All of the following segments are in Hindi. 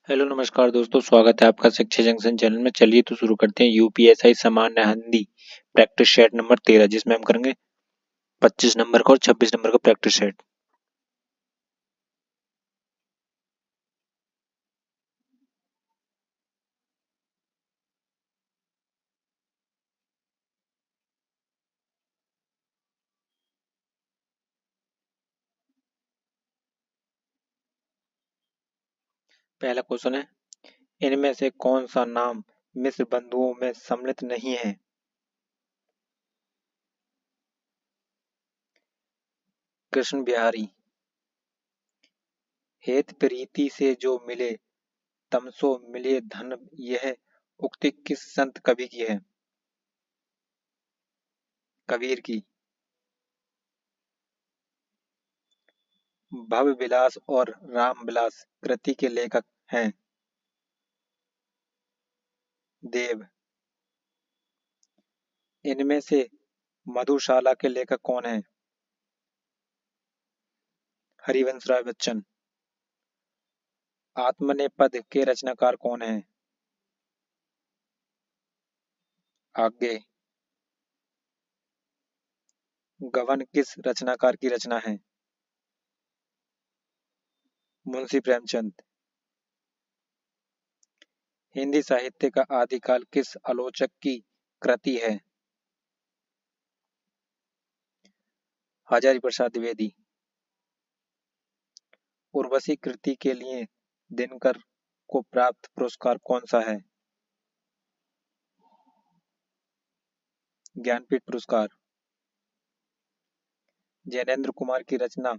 हेलो नमस्कार दोस्तों, स्वागत है आपका शिक्षा जंक्शन चैनल में। चलिए तो शुरू करते हैं यूपीएसआई सामान्य हिंदी प्रैक्टिस सेट नंबर 13, जिसमें हम करेंगे 25 नंबर का और 26 नंबर का प्रैक्टिस सेट। पहला क्वेश्चन है, इनमें से कौन सा नाम मिस्र बंधुओं में सम्मिलित नहीं है? कृष्ण बिहारी। हेत प्रीति से जो मिले तमसो मिले धन, यह उक्ति किस संत कवि की है? कबीर की। भव विलास और राम विलास कृति के लेखक हैं देव। इनमें से मधुशाला के लेखक कौन हैं? हरिवंश राय बच्चन। आत्मनेपद के रचनाकार कौन हैं? आगे। गबन किस रचनाकार की रचना है? मुंशी प्रेमचंद। हिंदी साहित्य का आदिकाल किस आलोचक की कृति है? हजारी प्रसाद द्विवेदी। उर्वशी कृति के लिए दिनकर को प्राप्त पुरस्कार कौन सा है? ज्ञानपीठ पुरस्कार। जैनेन्द्र कुमार की रचना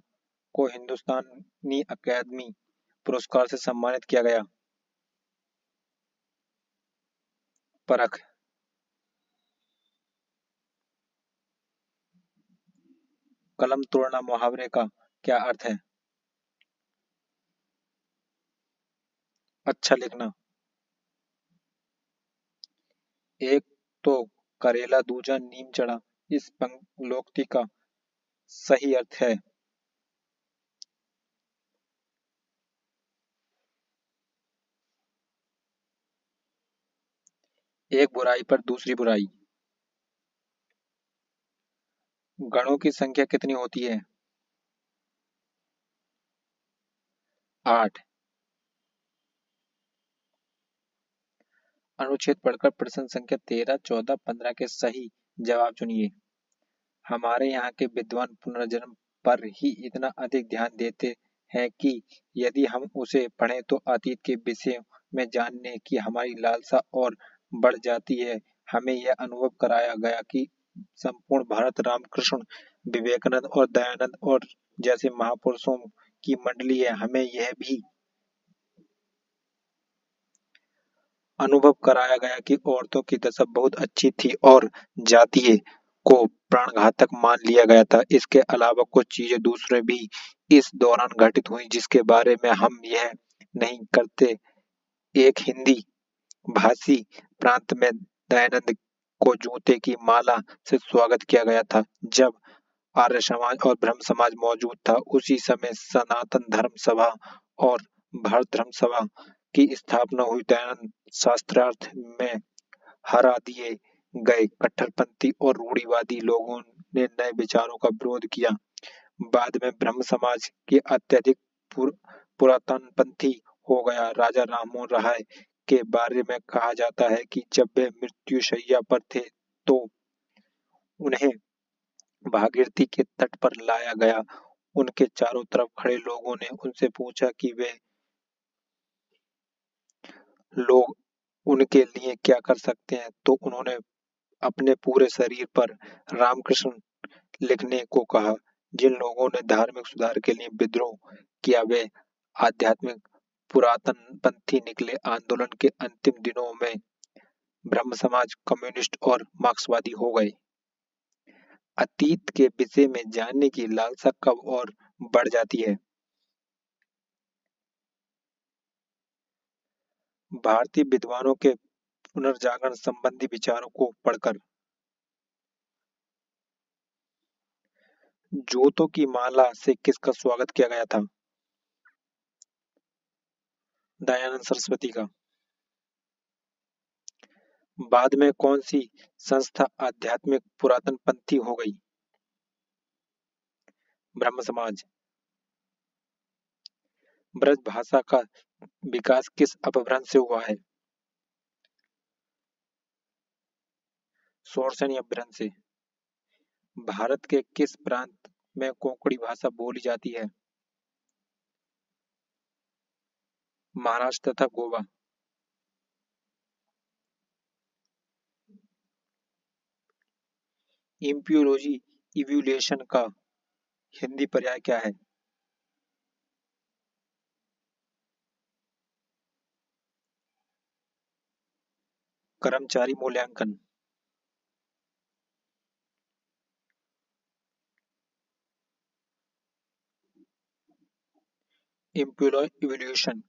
को हिंदुस्तानी अकादमी पुरस्कार से सम्मानित किया गया। परख। कलम तोड़ना मुहावरे का क्या अर्थ है? अच्छा लिखना। एक तो करेला दूजा नीम चढ़ा, इस पंक्लोक्ति का सही अर्थ है? एक बुराई पर दूसरी बुराई। गणों की संख्या कितनी होती है? 8। अनुच्छेद पढ़कर प्रश्न संख्या 13, 14, 15 के सही जवाब चुनिए। हमारे यहाँ के विद्वान पुनर्जन्म पर ही इतना अधिक ध्यान देते हैं कि यदि हम उसे पढ़ें तो अतीत के विषयों में जानने की हमारी लालसा और बढ़ जाती है। हमें यह अनुभव कराया गया कि संपूर्ण भारत रामकृष्ण, विवेकानंद और दयानंद और जैसे महापुरुषों की मंडली है। हमें यह भी अनुभव कराया गया कि औरतों की दशा बहुत अच्छी थी और जातीय को प्राणघातक मान लिया गया था। इसके अलावा कुछ चीजें दूसरे भी इस दौरान घटित हुई जिसके बारे में हम यह नहीं करते। एक हिंदी भाषी प्रांत में दयानंद को जूते की माला से स्वागत किया गया था। जब आर्य समाज और ब्रह्म समाज मौजूद था, उसी समय सनातन धर्म सभा और भारत धर्म सभा की स्थापना हुई। दयानंद शास्त्रार्थ में हरा दिए गए कट्टरपंथी और रूढ़िवादी लोगों ने नए विचारों का विरोध किया। बाद में ब्रह्म समाज की अत्यधिक पुरातनपंथी हो गया। राजा राममोहन राय के बारे में कहा जाता है कि जब वे मृत्युशैया पर थे तो उन्हें भागीरथी के तट पर लाया गया। उनके चारों तरफ खड़े लोगों ने उनसे पूछा कि वे लोग उनके लिए क्या कर सकते हैं, तो उन्होंने अपने पूरे शरीर पर रामकृष्ण लिखने को कहा। जिन लोगों ने धार्मिक सुधार के लिए विद्रोह किया वे आध्यात्मिक पुरातनपंथी निकले। आंदोलन के अंतिम दिनों में ब्रह्म समाज कम्युनिस्ट और मार्क्सवादी हो गए। अतीत के विषय में जानने की लालसा कब और बढ़ जाती है? भारतीय विद्वानों के पुनर्जागरण संबंधी विचारों को पढ़कर। जूतों की माला से किसका स्वागत किया गया था? दयानंद सरस्वती का। बाद में कौन सी संस्था आध्यात्मिक पुरातनपंथी हो गई? ब्रह्म समाज। ब्रज भाषा का विकास किस अपभ्रंश से हुआ है? शोरसेनी अपभ्रंश से। भारत के किस प्रांत में कोंकणी भाषा बोली जाती है? महाराष्ट्र तथा गोवा। इम्प्यूरोलॉजी इवोल्यूशन का हिंदी पर्याय क्या है? कर्मचारी मूल्यांकन। इम्प्यूरोलॉजी इवोल्यूशन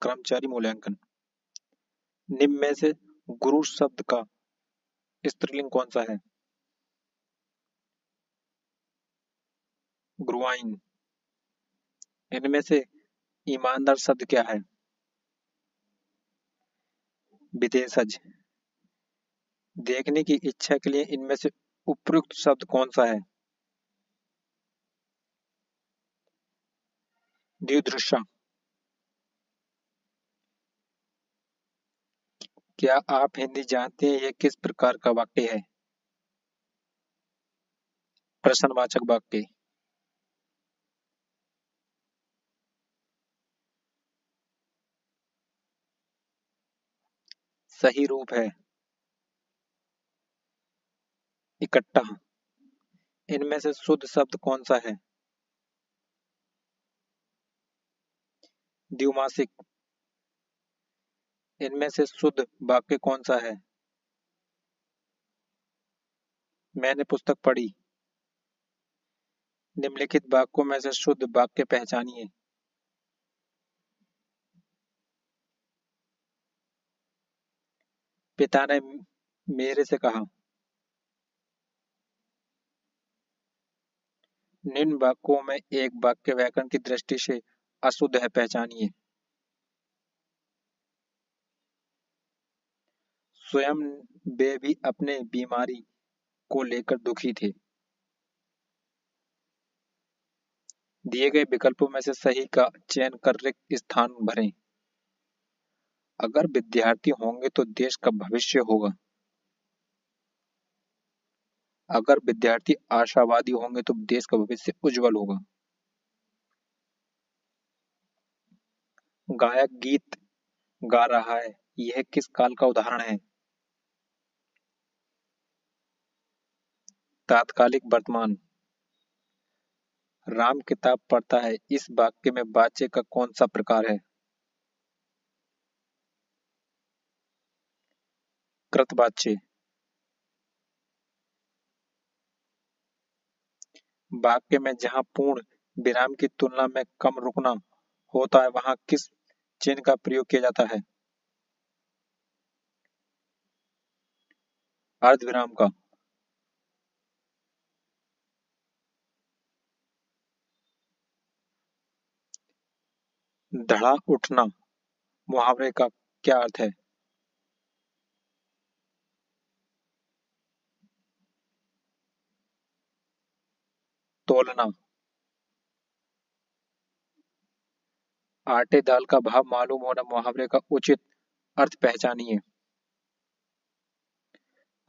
कर्मचारी मूल्यांकन। निम्न में से गुरु शब्द का स्त्रीलिंग कौन सा है? गुरुआइन। इनमें से ईमानदार शब्द क्या है? विदेशज। देखने की इच्छा के लिए इनमें से उपयुक्त शब्द कौन सा है? द्विदृश्य। क्या आप हिंदी जानते हैं यह किस प्रकार का वाक्य है? प्रश्नवाचक वाक्य। सही रूप है इकट्ठा। इनमें से शुद्ध शब्द कौन सा है? द्विमासिक। इनमें से शुद्ध वाक्य कौन सा है? मैंने पुस्तक पढ़ी। निम्नलिखित वाक्यों में से शुद्ध वाक्य पहचानिए। पिता ने मेरे से कहा। निम्न वाक्यों में एक वाक्य व्याकरण की दृष्टि से अशुद्ध है, पहचानिए। स्वयं वे भी अपने बीमारी को लेकर दुखी थे। दिए गए विकल्पों में से सही का चयन कर रिक्त स्थान भरें। अगर विद्यार्थी होंगे तो देश का भविष्य होगा। अगर विद्यार्थी आशावादी होंगे तो देश का भविष्य उज्जवल होगा। गायक गीत गा रहा है, यह किस काल का उदाहरण है? तात्कालिक वर्तमान। राम किताब पढ़ता है, इस वाक्य में वाच्य का कौन सा प्रकार है? कृतवाच्य। वाक्य में जहां पूर्ण विराम की तुलना में कम रुकना होता है वहां किस चिन्ह का प्रयोग किया जाता है? अर्धविराम का। धड़ा उठना मुहावरे का क्या अर्थ है? तोलना। आटे दाल का भाव मालूम होना मुहावरे का उचित अर्थ पहचानिए।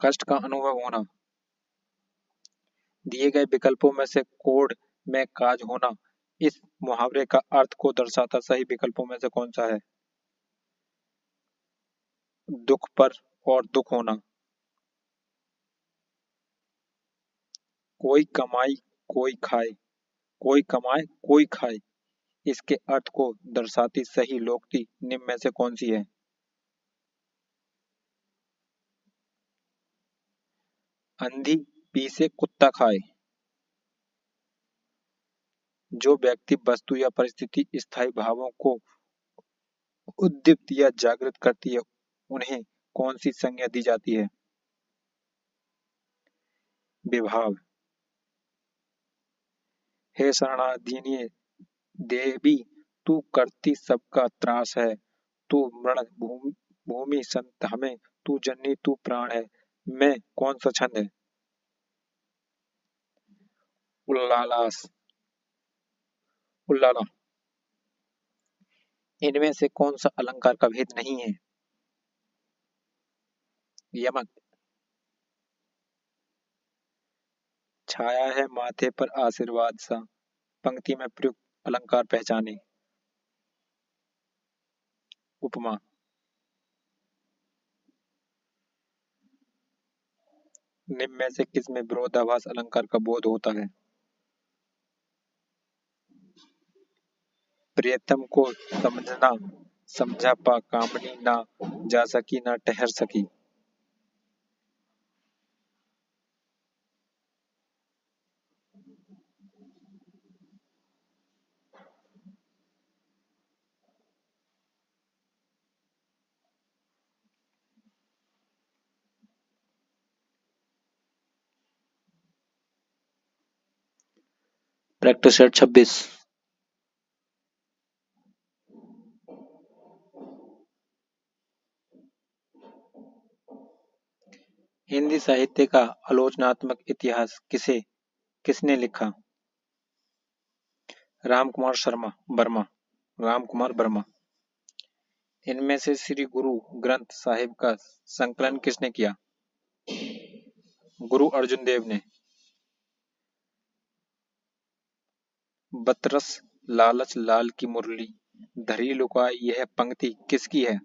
कष्ट का अनुभव होना। दिए गए विकल्पों में से कोड में काज होना इस मुहावरे का अर्थ को दर्शाता सही विकल्पों में से कौन सा है? दुख पर और दुख होना। कोई कमाई कोई खाए, कोई कमाए कोई खाए, इसके अर्थ को दर्शाती सही लोकोक्ति निम्न में से कौन सी है? अंधी पीसे कुत्ता खाए। जो व्यक्ति वस्तु या परिस्थिति स्थायी भावों को उद्दीप्त या जागृत करती है उन्हें कौन सी संज्ञा दी जाती है? विभाव। हे शरणार्थिनी देवी तू करती सबका त्रास है, तू मृण भूमि संत हमें, तू जननी तू प्राण है। मैं कौन सा छंद है? उल्लालास, उल्लाला। इनमें से कौन सा अलंकार का भेद नहीं है? यमक। छाया है माथे पर आशीर्वाद सा, पंक्ति में प्रयुक्त अलंकार पहचाने। उपमा। निम्न में से किस में विरोधाभास अलंकार का बोध होता है? प्रियतम को समझना, समझा पा कामनी ना, जा सकी ना ठहर सकी। Practice set 26। हिंदी साहित्य का आलोचनात्मक इतिहास किसने लिखा? रामकुमार शर्मा वर्मा, रामकुमार वर्मा। इनमें से श्री गुरु ग्रंथ साहिब का संकलन किसने किया? गुरु अर्जुन देव ने। बतरस लालच लाल की मुरली, धरी लुकाई यह पंक्ति किसकी है?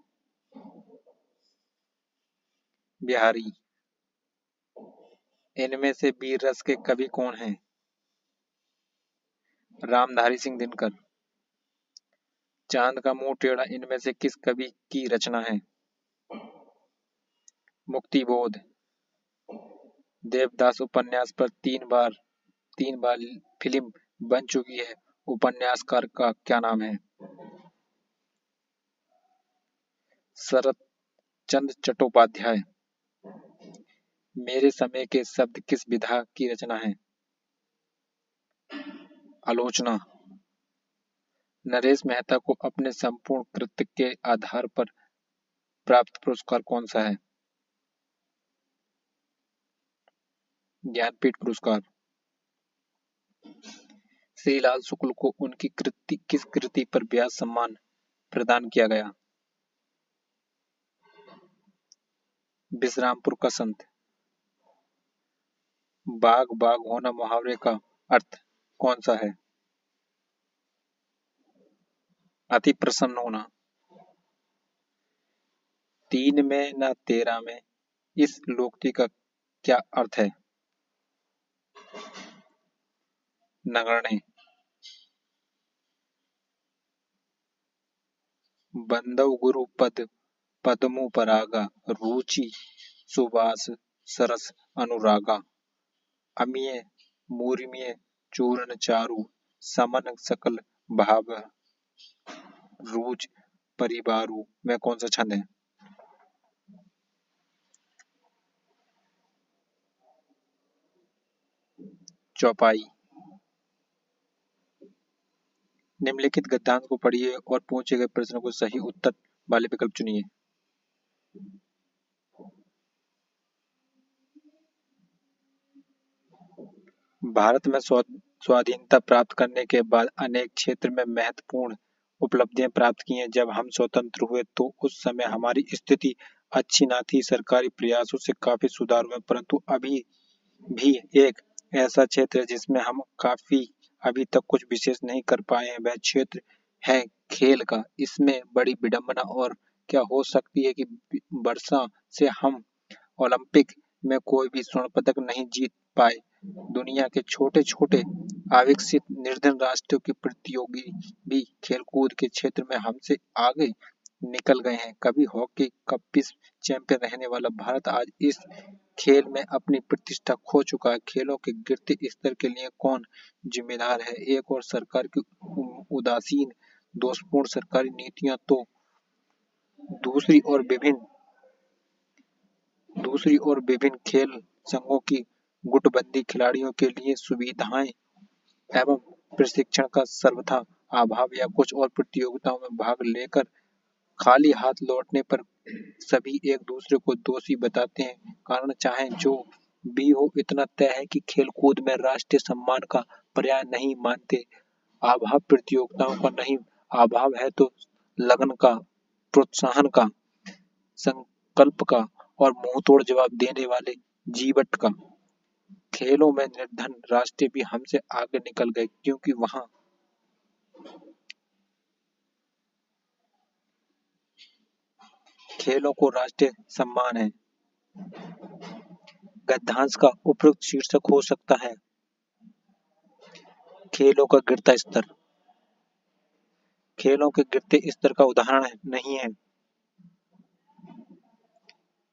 बिहारी। इनमें से वीर रस के कवि कौन हैं? रामधारी सिंह दिनकर। चांद का मुंह टेढ़ा इनमें से किस कवि की रचना है? मुक्तिबोध। देवदास उपन्यास पर तीन बार फिल्म बन चुकी है, उपन्यासकार का क्या नाम है? शरत चंद्र चट्टोपाध्याय। मेरे समय के शब्द किस विधा की रचना है? आलोचना। नरेश मेहता को अपने संपूर्ण कृत्य के आधार पर प्राप्त पुरस्कार कौन सा है? ज्ञानपीठ पुरस्कार। श्रीलाल शुक्ल को उनकी किस कृति पर व्यास सम्मान प्रदान किया गया? विश्रामपुर का संत। बाग बाग होना मुहावरे का अर्थ कौन सा है? अति प्रसन्न होना। 3 में न 13 में इस लोकोक्ति का क्या अर्थ है? नगण्य। बंदव गुरु पद पद्मों परागा, रुचि सुबास सरस अनुरागा। अमिय मूर्मिय चूर्ण चारु, समन सकल भाव रूच परिवारु। में कौन सा छंद है? चौपाई। निम्नलिखित गद्यांश को पढ़िए और पूछे गए प्रश्नों को सही उत्तर वाले विकल्प चुनिए। भारत में स्वाधीनता प्राप्त करने के बाद अनेक क्षेत्र में महत्वपूर्ण उपलब्धियां प्राप्त की हैं। जब हम स्वतंत्र हुए तो उस समय हमारी स्थिति अच्छी न थी, सरकारी प्रयासों से काफी सुधार हुआ, परंतु अभी भी एक ऐसा क्षेत्र है जिसमें हम काफी अभी तक कुछ विशेष नहीं कर पाए हैं। वह क्षेत्र है खेल का। इसमें बड़ी विडंबना और क्या हो सकती है कि वर्षों से हम ओलंपिक में कोई भी स्वर्ण पदक नहीं जीत पाए। दुनिया के छोटे छोटे अविकसित निर्धन राष्ट्रों के प्रतियोगी भी खेलकूद के क्षेत्र में हमसे आगे निकल गए हैं। कभी हॉकी का विश्व चैंपियन रहने वाला भारत आज इस खेल में अपनी प्रतिष्ठा खो चुका है। खेलों के गिरते स्तर के लिए कौन जिम्मेदार है? एक और सरकार की उदासीन दोषपूर्ण सरकारी नीतियां तो दूसरी ओर विभिन्न खेल संघों की गुटबंदी खिलाड़ियों के लिए सुविधाएं एवं प्रशिक्षण का सर्वथा अभाव या कुछ और प्रतियोगिताओं में भाग लेकर खाली हाथ लौटने पर सभी एक दूसरे को दोषी बताते हैं। कारण चाहे जो भी हो, इतना तय है कि खेलकूद में राष्ट्रीय सम्मान का पर्याय नहीं मानते। अभाव प्रतियोगिताओं का नहीं, अभाव है तो लगन का, प्रोत्साहन का, संकल्प का और मुंहतोड़ जवाब देने वाले जीवट का। खेलों में निर्धन राष्ट्र भी हमसे आगे निकल गए, क्योंकि वहां खेलों को राष्ट्रीय सम्मान है। गद्यांश का उपयुक्त शीर्षक हो सकता है खेलों का गिरता स्तर। खेलों के गिरते स्तर का उदाहरण नहीं है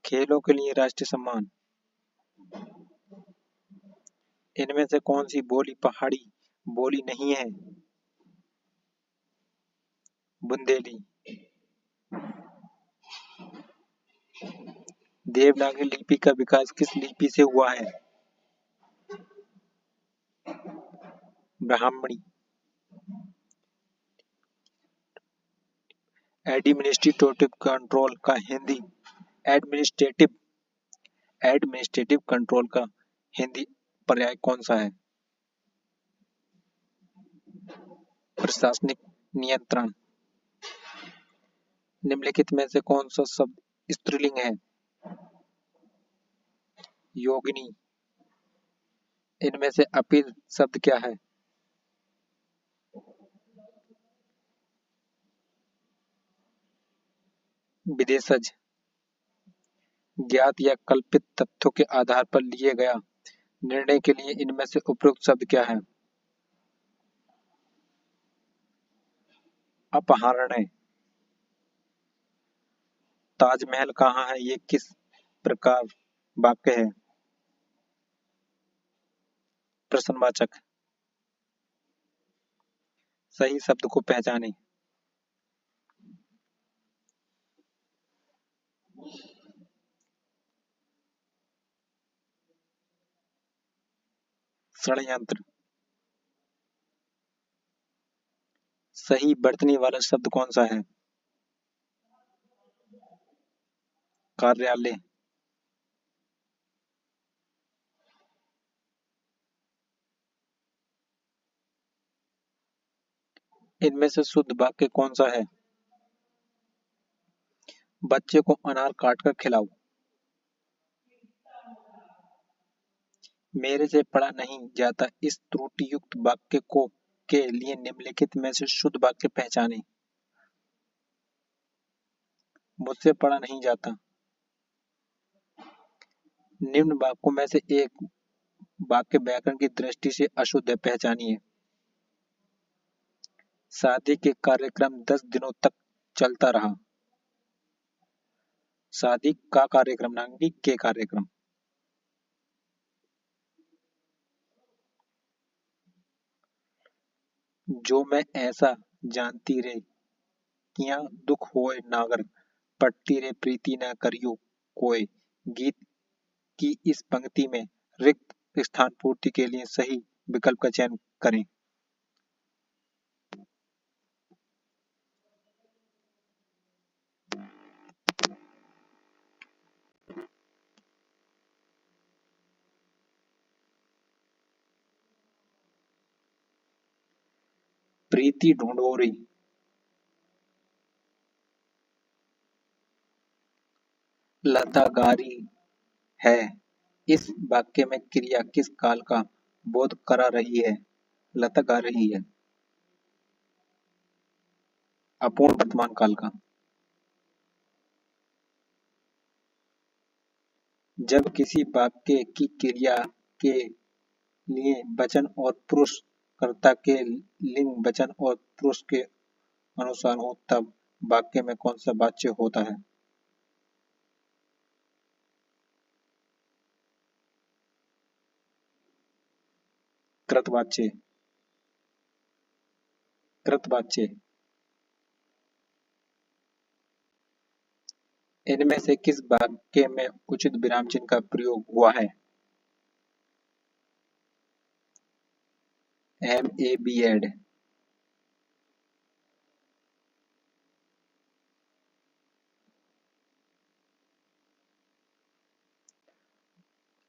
खेलों के लिए राष्ट्रीय सम्मान। इनमें से कौन सी बोली पहाड़ी बोली नहीं है? बुंदेली। देवनागरी लिपि का विकास किस लिपि से हुआ है? ब्राह्मणी। एडमिनिस्ट्रेटिव कंट्रोल का हिंदी एडमिनिस्ट्रेटिव एडमिनिस्ट्रेटिव कंट्रोल का हिंदी पर्याय कौन सा है? प्रशासनिक नियंत्रण। निम्नलिखित में से कौन सा शब्द स्त्रीलिंग है? योगिनी। इनमें से अपील शब्द क्या है? विदेशज। ज्ञात या कल्पित तथ्यों के आधार पर लिए गया निर्णय के लिए इनमें से उपयुक्त शब्द क्या है? अपहरण। ताजमहल कहाँ है, ये किस प्रकार वाक्य है? प्रश्नवाचक। सही शब्द को पहचाने। षड्यंत्र। सही बरतने वाला शब्द कौन सा है? कार्यालय। इनमें से शुद्ध वाक्य कौन सा है? बच्चे को अनार काट कर खिलाओ। मेरे से पढ़ा नहीं जाता, इस त्रुटियुक्त वाक्य को के लिए निम्नलिखित में से शुद्ध वाक्य पहचाने। मुझसे पढ़ा नहीं जाता। निम्न वाक्यों में से एक वाक्य व्याकरण की दृष्टि से अशुद्ध है, पहचानिए। शादी के कार्यक्रम 10 दिनों तक चलता रहा। शादी का कार्यक्रम ना कि के कार्यक्रम। जो मैं ऐसा जानती रे किया दुख होए नागर, पटती रे प्रीति न करियो कोय। गीत की इस पंक्ति में रिक्त स्थान पूर्ति के लिए सही विकल्प का चयन करें। प्रीति ढूंढोरी। लता गारी है। इस वाक्य में क्रिया किस काल का बोध करा रही है? लता गा रही है। अपूर्ण वर्तमान काल का। जब किसी वाक्य की क्रिया के लिए वचन और पुरुष कर्ता के लिंग वचन और पुरुष के अनुसार हो, तब वाक्य में कौन सा वाच्य होता है? कृतवाच्य। कृतवाच्य। इनमें से किस वाक्य में उचित विराम चिन्ह का प्रयोग हुआ है? M A B Ed.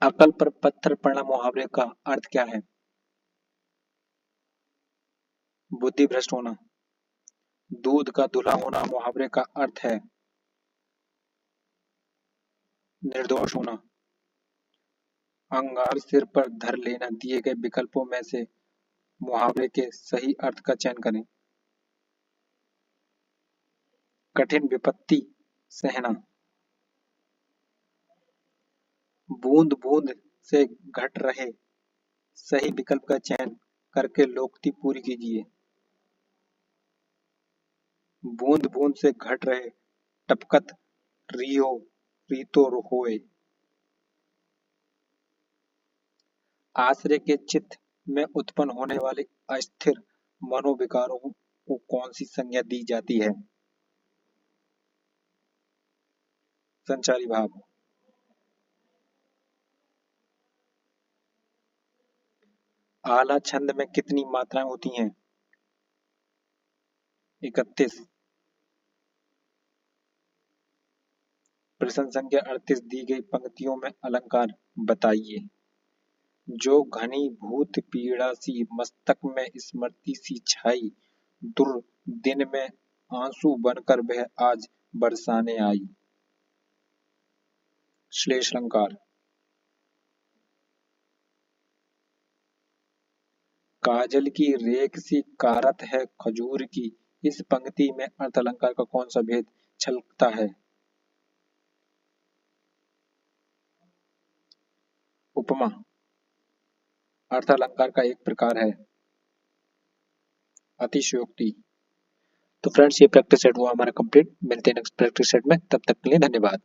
अकल पर पत्थर पड़ना मुहावरे का अर्थ क्या है? बुद्धि भ्रष्ट होना। दूध का धुला होना मुहावरे का अर्थ है निर्दोष होना। अंगार सिर पर धर लेना दिए गए विकल्पों में से मुहावरे के सही अर्थ का चयन करें। कठिन विपत्ति सहना। बूंद बूंद से घट रहे सही विकल्प का चयन करके लोकोक्ति पूरी कीजिए। बूंद बूंद से घट रहे टपकत रियो रीतो होए। आश्रय के चित्त में उत्पन्न होने वाले अस्थिर मनोविकारों को कौन सी संज्ञा दी जाती है? संचारी भाव। आला छंद में कितनी मात्राएं होती हैं? 31। प्रश्न संख्या 38 दी गई पंक्तियों में अलंकार बताइए। जो घनीभूत पीड़ा सी मस्तक में स्मृति सी छाई, दुर्दिन में आंसू बनकर वह आज बरसाने आई। श्लेष अलंकार। काजल की रेख सी कारत है खजूर की, इस पंक्ति में अर्थ अलंकार का कौन सा भेद छलकता है? उपमा अर्थ अलंकार का एक प्रकार है। अतिशयोक्ति। तो फ्रेंड्स, ये प्रैक्टिस सेट हुआ हमारा कंप्लीट। मिलते हैं नेक्स्ट प्रैक्टिस सेट में, तब तक के लिए धन्यवाद।